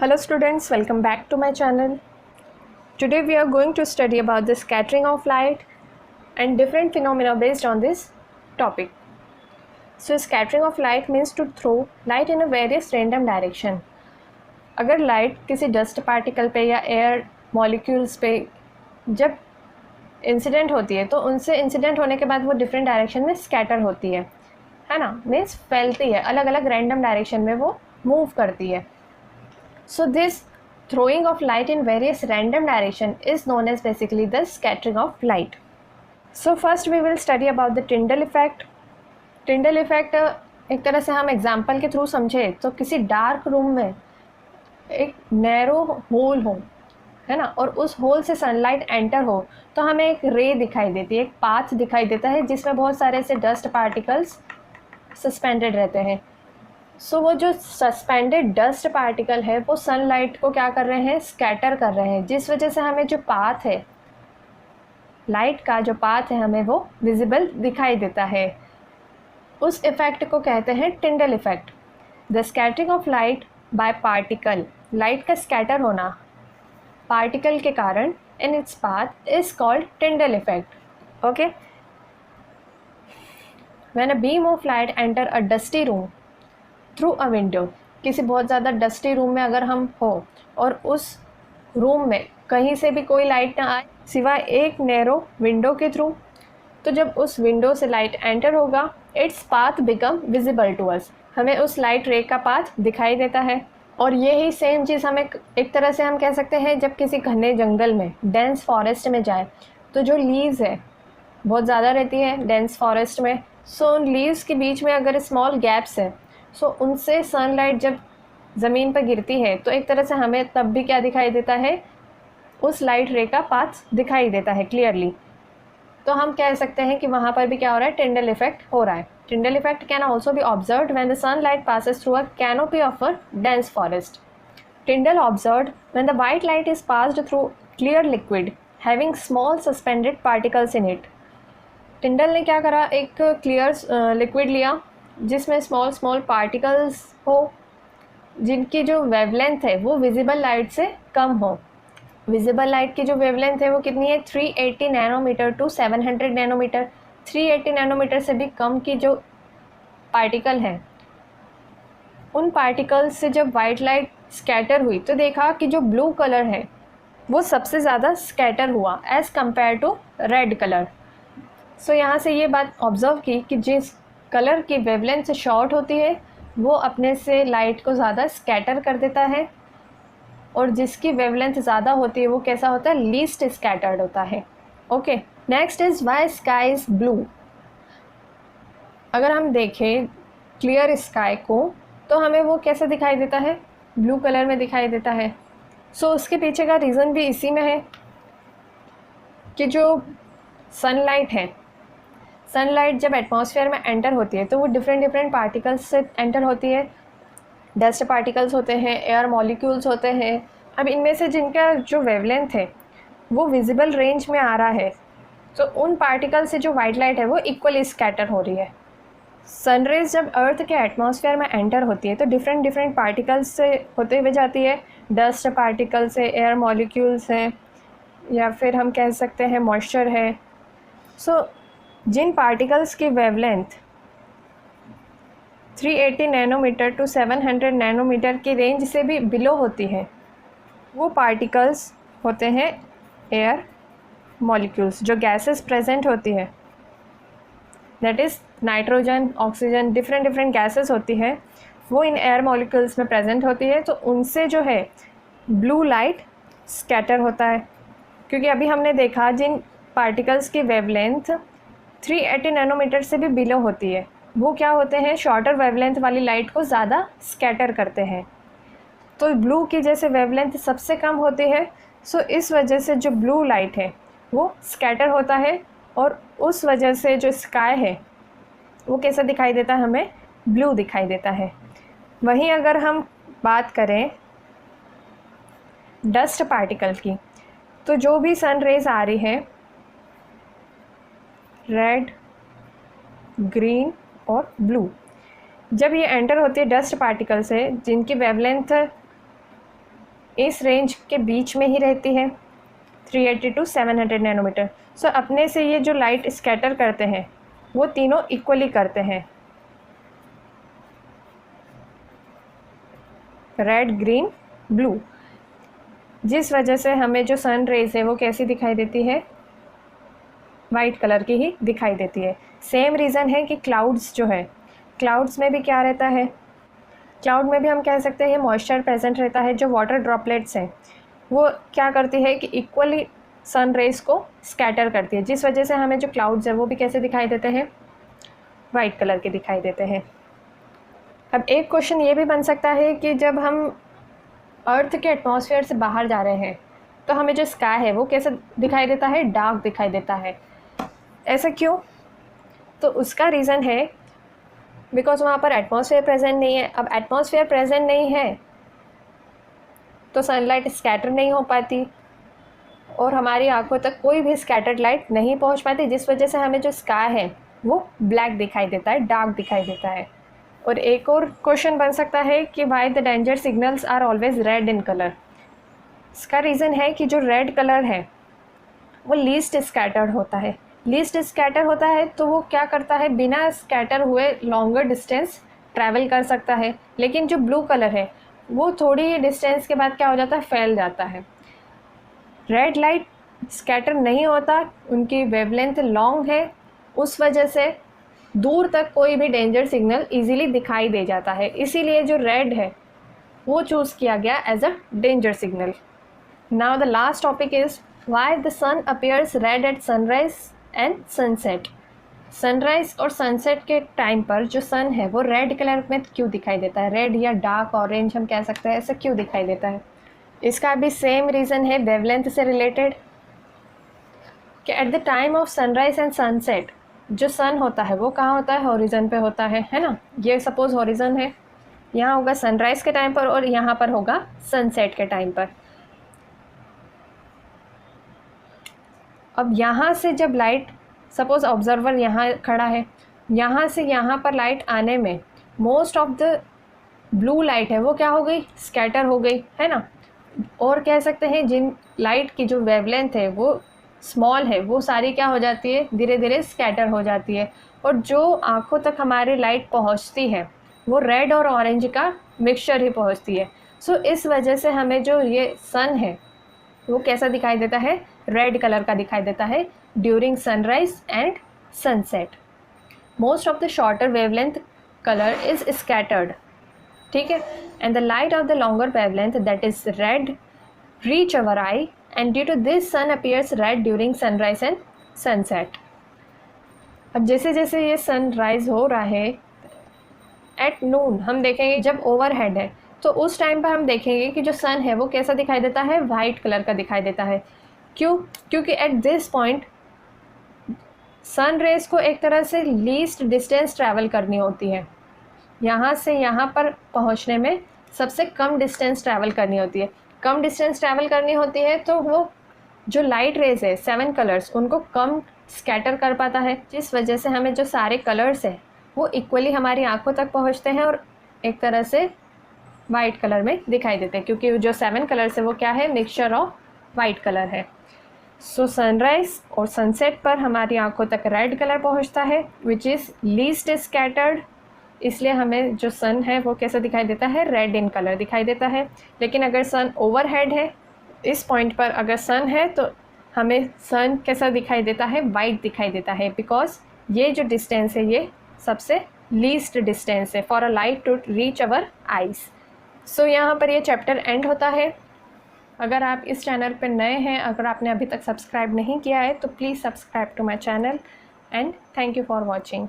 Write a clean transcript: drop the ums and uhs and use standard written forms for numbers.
Hello students, welcome back to my channel. Today we are going to study about the scattering of light and different phenomena based on this topic. So scattering of light means to throw light in a various random direction. अगर light किसी dust particle पे या air molecules पे जब incident होती है तो उनसे इंसिडेंट होने के बाद वो डिफरेंट डायरेक्शन में स्कैटर होती है ना, मीन्स फैलती है, अलग अलग रैंडम डायरेक्शन में वो मूव करती है. So this throwing of light in various random direction is known as basically the scattering of light. So first we will study about the Tyndall effect. Tyndall effect एक तरह से हम example के through समझे तो किसी डार्क रूम में एक नैरो होल हो, है ना, और उस होल से सनलाइट एंटर हो तो हमें एक रे दिखाई देती है, एक पाथ दिखाई देता है जिसमें बहुत सारे से डस्ट पार्टिकल्स सस्पेंडेड रहते हैं. सो वो जो सस्पेंडेड डस्ट पार्टिकल है वो सनलाइट को क्या कर रहे हैं, स्कैटर कर रहे हैं, जिस वजह से हमें जो पाथ है, लाइट का जो पाथ है, हमें वो विजिबल दिखाई देता है. उस इफ़ेक्ट को कहते हैं टिंडल effect. The scattering of light by particle, light का स्कैटर होना पार्टिकल के कारण in its path is called टिंडल effect. Okay, when a beam of light enter a dusty room through a window, किसी बहुत ज़्यादा डस्टी रूम में अगर हम हो और उस रूम में कहीं से भी कोई लाइट ना आए सिवाय एक नैरो विंडो के थ्रू, तो जब उस विंडो से लाइट एंटर होगा its path become visible to us, हमें उस लाइट रे का पाथ दिखाई देता है. और यही सेम चीज़ हमें एक तरह से हम कह सकते हैं जब किसी घने जंगल में, डेंस फॉरेस्ट में जाए तो जो लीव्स है बहुत ज़्यादा रहती है डेंस फॉरेस्ट में. सो उन लीव्स के बीच में अगर स्मॉल गैप्स है सो उनसे सनलाइट जब ज़मीन पर गिरती है तो एक तरह से हमें तब भी क्या दिखाई देता है, उस लाइट रे का पाथ दिखाई देता है क्लियरली. तो हम कह सकते हैं कि वहाँ पर भी क्या हो रहा है, टिंडल इफेक्ट हो रहा है. Tyndall effect can also be observed when the sunlight passes through a canopy of a dense forest. टिंडल observed when the white light is passed through clear liquid having small suspended particles in it. टिंडल ने क्या करा, एक clear liquid लिया जिसमें small particles हो जिनकी जो wavelength है वो विजिबल लाइट से कम हो. विजिबल लाइट की जो वेवलेंथ है वो कितनी है, 380 नैनोमीटर टू 700 नैनोमीटर. 380 नैनोमीटर से भी कम की जो पार्टिकल हैं, उन पार्टिकल्स से जब वाइट लाइट स्कैटर हुई तो देखा कि जो ब्लू कलर है वो सबसे ज़्यादा स्कैटर हुआ as compare to red colour. So यहाँ से ये बात ऑब्ज़र्व की कि जिस कलर की वेवलेंथ शॉर्ट होती है वो अपने से लाइट को ज़्यादा स्कैटर कर देता है, और जिसकी वेवलेंथ ज़्यादा होती है वो कैसा होता है, लीस्ट स्कैटर्ड होता है. Okay, next is why sky is blue. अगर हम देखें क्लियर स्काई को तो हमें वो कैसा दिखाई देता है, ब्लू कलर में दिखाई देता है. सो उसके पीछे का रीज़न भी इसी में है कि जो सनलाइट है, सनलाइट जब एटमॉस्फेयर में एंटर होती है तो वो डिफरेंट पार्टिकल्स से एंटर होती है. डस्ट पार्टिकल्स होते हैं, एयर मॉलिक्यूल्स होते हैं. अब इनमें से जिनका जो वेवलेंथ है वो विजिबल रेंज में आ रहा है तो उन पार्टिकल से जो वाइट लाइट है वो इक्वली स्कैटर हो रही है. सनरेज जब अर्थ के एटमॉस्फेयर में एंटर होती है तो डिफरेंट पार्टिकल्स से होते हुए जाती है. डस्ट पार्टिकल्स है, एयर मॉलिक्यूल्स हैं, या फिर हम कह सकते हैं मॉइस्चर है. सो जिन पार्टिकल्स की वेवलेंथ 380 नैनोमीटर टू 700 नैनोमीटर की रेंज से भी बिलो होती है वो पार्टिकल्स होते हैं एयर मॉलिक्यूल्स. जो गैसेस प्रेजेंट होती है, that is nitrogen, oxygen, different gases होती है, वो इन एयर मॉलिक्यूल्स में प्रेजेंट होती है. तो उनसे जो है ब्लू लाइट स्कैटर होता है, क्योंकि अभी हमने देखा जिन पार्टिकल्स की वेवलेंथ 380 नैनोमीटर से भी बिलो होती है वो क्या होते हैं, शॉर्टर वेवलेंथ वाली लाइट को ज़्यादा स्कैटर करते हैं. तो ब्लू की जैसे वेवलेंथ सबसे कम होती है, सो इस वजह से जो ब्लू लाइट है वो स्कैटर होता है, और उस वजह से जो स्काई है वो कैसा दिखाई देता है, हमें ब्लू दिखाई देता है. वहीं अगर हम बात करें डस्ट पार्टिकल की तो जो भी सन रेज आ रही है, रेड, ग्रीन और ब्लू, जब ये एंटर होती है डस्ट पार्टिकल से जिनकी वेवलेंथ इस रेंज के बीच में ही रहती है, 380 टू 700 नैनोमीटर। सो अपने से ये जो लाइट स्कैटर करते हैं वो तीनों इक्वली करते हैं, रेड, ग्रीन, ब्लू, जिस वजह से हमें जो सन रेज है वो कैसी दिखाई देती है, वाइट कलर की ही दिखाई देती है। सेम रीज़न है कि क्लाउड्स जो है, क्लाउड्स में भी क्या रहता है, क्लाउड में भी हम कह सकते हैं मॉइस्चर प्रेजेंट रहता है। जो वाटर ड्रॉपलेट्स हैं वो क्या करती है कि इक्वली सन रेज को स्कैटर करती है, जिस वजह से हमें जो क्लाउड्स है वो भी कैसे दिखाई देते हैं, वाइट कलर के दिखाई देते हैं। अब एक क्वेश्चन ये भी बन सकता है कि जब हम अर्थ के एटमॉस्फेयर से बाहर जा रहे हैं तो हमें जो स्काई है वो कैसे दिखाई देता है, डार्क दिखाई देता है। ऐसा क्यों? तो उसका रीज़न है बिकॉज वहाँ पर एटमॉस्फेयर प्रेजेंट नहीं है। अब एटमॉस्फेयर प्रेजेंट नहीं है तो सनलाइट स्कैटर नहीं हो पाती और हमारी आंखों तक कोई भी स्कैटर्ड लाइट नहीं पहुँच पाती, जिस वजह से हमें जो स्काई है वो ब्लैक दिखाई देता है, डार्क दिखाई देता है। और एक और क्वेश्चन बन सकता है कि why the danger signals are always red in colour. इसका रीज़न है कि जो रेड कलर है वो लीस्ट स्कैटर्ड होता है। लीस्ट स्कैटर होता है तो वो क्या करता है, बिना स्कैटर हुए लॉन्गर डिस्टेंस ट्रैवल कर सकता है। लेकिन जो ब्लू कलर है वो थोड़ी डिस्टेंस के बाद क्या हो जाता है, फैल जाता है। रेड लाइट स्कैटर नहीं होता, उनकी वेवलेंथ लॉन्ग है, उस वजह से दूर तक कोई भी डेंजर सिग्नल इजीली दिखाई दे जाता है। इसीलिए जो रेड है वो चूज़ किया गया as a danger signal. Now the last topic is why the sun appears red at sunrise and sunset. Sunrise और सनसेट के टाइम पर जो सन है वो रेड कलर में क्यों दिखाई देता है, रेड या डार्क ऑरेंज हम कह सकते हैं, ऐसा क्यों दिखाई देता है? इसका भी सेम रीज़न है, वेवलेंथ से रिलेटेड, कि at the time of sunrise and sunset जो सन होता है वो कहाँ होता है, हॉरिजन पे होता है ना। ये सपोज हॉरिजन है, यहाँ होगा सनराइज के टाइम पर और यहाँ पर होगा सनसेट के टाइम पर। अब यहाँ से जब लाइट, सपोज ऑब्जर्वर यहाँ खड़ा है, यहाँ से यहाँ पर लाइट आने में most of the blue light है वो क्या हो गई, स्कैटर हो गई, है ना। और कह सकते हैं जिन लाइट की जो वेवलेंथ है वो स्मॉल है वो सारी क्या हो जाती है, धीरे धीरे स्कैटर हो जाती है। और जो आँखों तक हमारी लाइट पहुँचती है वो रेड और ऑरेंज का मिक्सचर ही पहुँचती है। सो इस वजह से हमें जो ये सन है वो कैसा दिखाई देता है, रेड कलर का दिखाई देता है during sunrise and sunset. Most of the shorter wavelength colour is scattered, ठीक है, and the light of the longer wavelength that is red reach our eye and due to this sun appears red during sunrise and sunset. अब जैसे जैसे ये sunrise हो रहा है at noon हम देखेंगे जब ओवरहेड है तो उस टाइम पर हम देखेंगे कि जो सन है वो कैसा दिखाई देता है, वाइट कलर का दिखाई देता है। क्यों? क्योंकि at this point sun rays को एक तरह से लीस्ट डिस्टेंस ट्रैवल करनी होती है, यहाँ से यहाँ पर पहुँचने में सबसे कम डिस्टेंस ट्रैवल करनी होती है। कम डिस्टेंस ट्रैवल करनी होती है तो वो जो लाइट रेज है 7 कलर्स उनको कम स्कैटर कर पाता है, जिस वजह से हमें जो सारे कलर्स हैं वो इक्वली हमारी आंखों तक पहुँचते हैं और एक तरह से वाइट कलर में दिखाई देते हैं, क्योंकि जो 7 कलर्स है वो क्या है, मिक्सचर ऑफ वाइट कलर है। सो सनराइज और सनसेट पर हमारी आंखों तक रेड कलर पहुंचता है विच इज़ लीस्ट स्कैटर्ड, इसलिए हमें जो सन है वो कैसा दिखाई देता है, रेड इन कलर दिखाई देता है। लेकिन अगर सन ओवरहेड है, इस पॉइंट पर अगर सन है तो हमें सन कैसा दिखाई देता है, वाइट दिखाई देता है, बिकॉज ये जो डिस्टेंस है ये सबसे लीस्ट डिस्टेंस है for a light to reach our eyes. So यहाँ पर ये चैप्टर एंड होता है। अगर आप इस चैनल पर नए हैं, अगर आपने अभी तक सब्सक्राइब नहीं किया है तो please subscribe to my channel and thank you for watching.